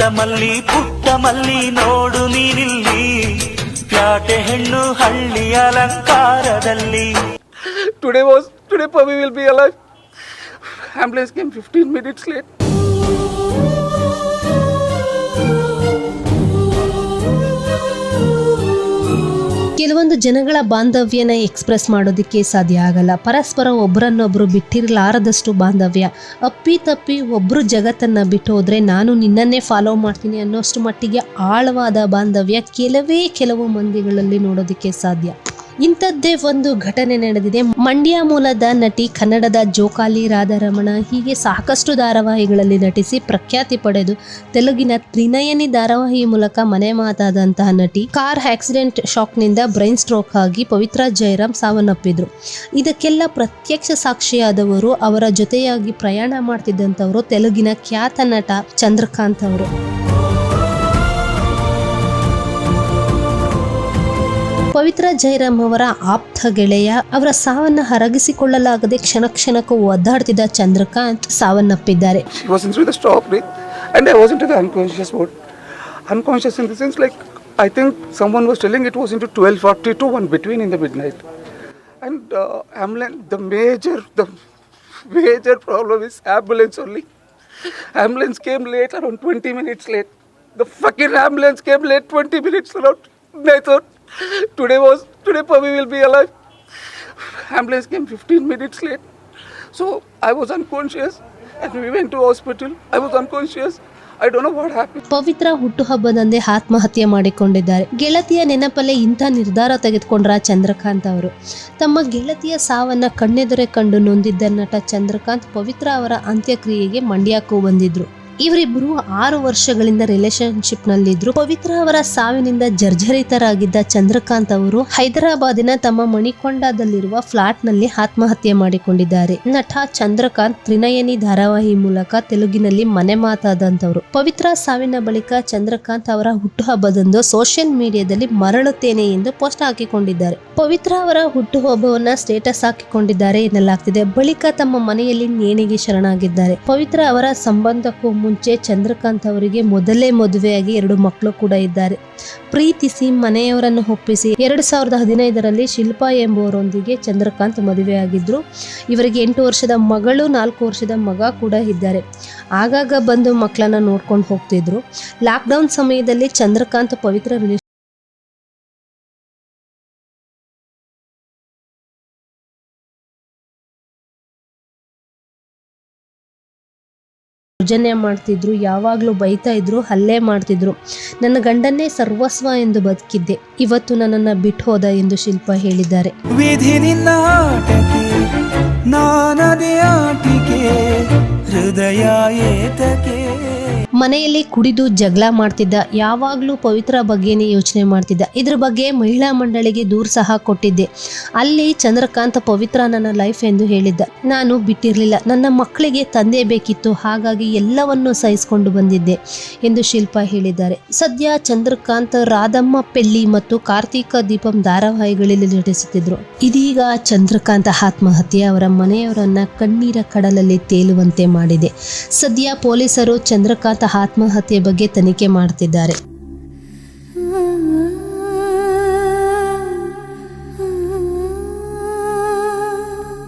ಪುಟ್ಟ ಮಲ್ಲಿ ನೋಡು ನೀನಿಲ್ಲಿ ಪ್ಯಾಟೆ ಹೆಣ್ಣು ಹಳ್ಳಿ ಅಲಂಕಾರದಲ್ಲಿ. Today Pavi will be alive. Ambulance came 15 minutes late. ಕೆಲವೊಂದು ಜನಗಳ ಬಾಂಧವ್ಯನ ಎಕ್ಸ್ಪ್ರೆಸ್ ಮಾಡೋದಕ್ಕೆ ಸಾಧ್ಯ ಆಗಲ್ಲ. ಪರಸ್ಪರ ಒಬ್ಬರನ್ನೊಬ್ಬರು ಬಿಟ್ಟಿರಲಾರದಷ್ಟು ಬಾಂಧವ್ಯ. ಅಪ್ಪಿತಪ್ಪಿ ಒಬ್ಬರು ಜಗತ್ತನ್ನು ಬಿಟ್ಟು ಹೋದರೆ ನಾನು ನಿನ್ನನ್ನೇ ಫಾಲೋ ಮಾಡ್ತೀನಿ ಅನ್ನೋಷ್ಟು ಮಟ್ಟಿಗೆ ಆಳವಾದ ಬಾಂಧವ್ಯ ಕೆಲವು ಮಂದಿಗಳಲ್ಲಿ ನೋಡೋದಕ್ಕೆ ಸಾಧ್ಯ. ಇಂಥದ್ದೇ ಒಂದು ಘಟನೆ ನಡೆದಿದೆ. ಮಂಡ್ಯ ಮೂಲದ ನಟಿ, ಕನ್ನಡದ ಜೋಕಾಲಿ ರಾಧಾರಮಣ, ಹೀಗೆ ಸಾಕಷ್ಟು ಧಾರಾವಾಹಿಗಳಲ್ಲಿ ನಟಿಸಿ ಪ್ರಖ್ಯಾತಿ ಪಡೆದು ತೆಲುಗಿನ ತ್ರಿನಯನಿ ಧಾರಾವಾಹಿ ಮೂಲಕ ಮನೆ ಮಾತಾದಂತಹ ನಟಿ ಕಾರ್ ಆಕ್ಸಿಡೆಂಟ್ ಶಾಕ್ನಿಂದ ಬ್ರೈನ್ ಸ್ಟ್ರೋಕ್ ಆಗಿ ಪವಿತ್ರ ಜಯರಾಮ್ ಸಾವನ್ನಪ್ಪಿದ್ರು. ಇದಕ್ಕೆಲ್ಲ ಪ್ರತ್ಯಕ್ಷ ಸಾಕ್ಷಿಯಾದವರು, ಅವರ ಜೊತೆಯಾಗಿ ಪ್ರಯಾಣ ಮಾಡ್ತಿದ್ದಂಥವರು ತೆಲುಗಿನ ಖ್ಯಾತ ನಟ ಚಂದ್ರಕಾಂತ್ ಅವರು. ಪವಿತ್ರ ಜಯರಾಮ್ ಅವರ ಆಪ್ತ ಗೆಳೆಯ, ಅವರ ಸಾವನ್ನ ಹರಗಿಸಿಕೊಳ್ಳಲಾಗದೆ ಕ್ಷಣಕ್ಕೂ ಒದ್ದಾಡ್ತಿದ್ದ ಚಂದ್ರಕಾಂತ್ ಸಾವನ್ನಪ್ಪಿದ್ದಾರೆ. She was into the stop and I was into the unconscious mode. Unconscious in the sense I think someone was telling it was into 12:40 to 1 between in the midnight. And ambulance, the major problem is ambulance only. Ambulance came late, around 20 minutes late. The fucking ambulance came late 20 minutes around. I thought Today Pavi will be alive. Ambulance came 15 minutes late. So I was unconscious and we went to hospital. I was unconscious. I don't know what happened. ಪವಿತ್ರ ಹುಟ್ಟುಹಬ್ಬದಂದೇ ಆತ್ಮಹತ್ಯೆ ಮಾಡಿಕೊಂಡಿದ್ದಾರೆ. ಗೆಳತಿಯ ನೆನಪಲ್ಲೇ ಇಂಥ ನಿರ್ಧಾರ ತೆಗೆದುಕೊಂಡ್ರ ಚಂದ್ರಕಾಂತ್ ಅವರು. ತಮ್ಮ ಗೆಳತಿಯ ಸಾವನ್ನ ಕಣ್ಣೆದುರೆ ಕಂಡು ನೊಂದಿದ್ದ ನಟ ಚಂದ್ರಕಾಂತ್ ಪವಿತ್ರ ಅವರ ಅಂತ್ಯಕ್ರಿಯೆಗೆ ಮಂಡ್ಯಕ್ಕೂ ಬಂದಿದ್ರು. ಇವರಿಬ್ಬರು 6 ವರ್ಷಗಳಿಂದ ರಿಲೇಶನ್ಶಿಪ್ ನಲ್ಲಿದ್ರು. ಪವಿತ್ರ ಅವರ ಸಾವಿನಿಂದ ಜರ್ಜರಿತರಾಗಿದ್ದ ಚಂದ್ರಕಾಂತ್ ಅವರು ಹೈದರಾಬಾದಿನ ತಮ್ಮ ಮಣಿಕೊಂಡದಲ್ಲಿರುವ ಫ್ಲಾಟ್ ನಲ್ಲಿ ಆತ್ಮಹತ್ಯೆ ಮಾಡಿಕೊಂಡಿದ್ದಾರೆ. ನಟ ಚಂದ್ರಕಾಂತ್ ತ್ರಿನಯನಿ ಧಾರಾವಾಹಿ ಮೂಲಕ ತೆಲುಗಿನಲ್ಲಿ ಮನೆ ಮಾತಾದಂತವರು. ಪವಿತ್ರ ಸಾವಿನ ಬಳಿಕ ಚಂದ್ರಕಾಂತ್ ಅವರ ಹುಟ್ಟುಹಬ್ಬದಂದು ಸೋಷಿಯಲ್ ಮೀಡಿಯಾದಲ್ಲಿ ಮರಳುತ್ತೇನೆ ಎಂದು ಪೋಸ್ಟ್ ಹಾಕಿಕೊಂಡಿದ್ದಾರೆ. ಪವಿತ್ರ ಅವರ ಹುಟ್ಟುಹಬ್ಬವನ್ನ ಸ್ಟೇಟಸ್ ಹಾಕಿಕೊಂಡಿದ್ದಾರೆ ಎನ್ನಲಾಗ್ತಿದೆ. ಬಳಿಕ ತಮ್ಮ ಮನೆಯಲ್ಲಿ ನೇಣಿಗೆ ಶರಣಾಗಿದ್ದಾರೆ. ಪವಿತ್ರ ಅವರ ಸಂಬಂಧಕ್ಕೂ ಮುಂಚೆ ಚಂದ್ರಕಾಂತ್ ಅವರಿಗೆ ಮೊದಲೇ ಮದುವೆಯಾಗಿ 2 ಮಕ್ಕಳು ಕೂಡ ಇದ್ದಾರೆ. ಪ್ರೀತಿಸಿ ಮನೆಯವರನ್ನು ಒಪ್ಪಿಸಿ 2015ರಲ್ಲಿ ಶಿಲ್ಪಾ ಎಂಬುವರೊಂದಿಗೆ ಚಂದ್ರಕಾಂತ್ ಮದುವೆಯಾಗಿದ್ರು. ಇವರಿಗೆ 8 ವರ್ಷದ ಮಗಳು, 4 ವರ್ಷದ ಮಗ ಕೂಡ ಇದ್ದಾರೆ. ಆಗಾಗ ಬಂದು ಮಕ್ಕಳನ್ನ ನೋಡ್ಕೊಂಡು ಹೋಗ್ತಿದ್ರು. ಲಾಕ್ಡೌನ್ ಸಮಯದಲ್ಲಿ ಚಂದ್ರಕಾಂತ್ ಪವಿತ್ರ ದೌರ್ಜನ್ಯ ಮಾಡ್ತಿದ್ರು, ಯಾವಾಗಲೂ ಬೈತಾ ಇದ್ರು, ಹಲ್ಲೆ ಮಾಡ್ತಿದ್ರು. ನನ್ನ ಗಂಡನ್ನೇ ಸರ್ವಸ್ವ ಎಂದು ಬದುಕಿದ್ದೆ, ಇವತ್ತು ನನ್ನನ್ನು ಬಿಟ್ಟು ಹೋದ ಎಂದು ಶಿಲ್ಪಾ ಹೇಳಿದ್ದಾರೆ. ವಿಧಿ ನಿನ್ನ ಆಟಕ್ಕೆ ನಾನದೇ ಆಟಿಕೆ ಹೃದಯ ಏತಕ್ಕೆ. ಮನೆಯಲ್ಲಿ ಕುಡಿದು ಜಗಳ ಮಾಡ್ತಿದ್ದ, ಯಾವಾಗಲೂ ಪವಿತ್ರ ಬಗ್ಗೆನೇ ಯೋಚನೆ ಮಾಡ್ತಿದ್ದ. ಇದ್ರ ಬಗ್ಗೆ ಮಹಿಳಾ ಮಂಡಳಿಗೆ ದೂರು ಸಹ ಕೊಟ್ಟಿದ್ದೆ. ಅಲ್ಲಿ ಚಂದ್ರಕಾಂತ್ ಪವಿತ್ರ ನನ್ನ ಲೈಫ್ ಎಂದು ಹೇಳಿದ್ದ. ನಾನು ಬಿಟ್ಟಿರಲಿಲ್ಲ, ನನ್ನ ಮಕ್ಕಳಿಗೆ ತಂದೆ ಬೇಕಿತ್ತು, ಹಾಗಾಗಿ ಎಲ್ಲವನ್ನೂ ಸಹಿಸಿಕೊಂಡು ಬಂದಿದ್ದೆ ಎಂದು ಶಿಲ್ಪಾ ಹೇಳಿದ್ದಾರೆ. ಸದ್ಯ ಚಂದ್ರಕಾಂತ್ ರಾಧಮ್ಮ ಪೆಳ್ಳಿ ಮತ್ತು ಕಾರ್ತಿಕ ದೀಪಂ ಧಾರಾವಾಹಿಗಳಲ್ಲಿ ನಟಿಸುತ್ತಿದ್ರು. ಇದೀಗ ಚಂದ್ರಕಾಂತ್ ಆತ್ಮಹತ್ಯೆ ಅವರ ಮನೆಯವರನ್ನ ಕಣ್ಣೀರ ಕಡಲಲ್ಲಿ ತೇಲುವಂತೆ ಮಾಡಿದೆ. ಸದ್ಯ ಪೊಲೀಸರು ಚಂದ್ರಕಾಂತ್ ಆತ್ಮಹತ್ಯೆ ಬಗ್ಗೆ ತನಿಖೆ ಮಾಡ್ತಿದ್ದಾರೆ.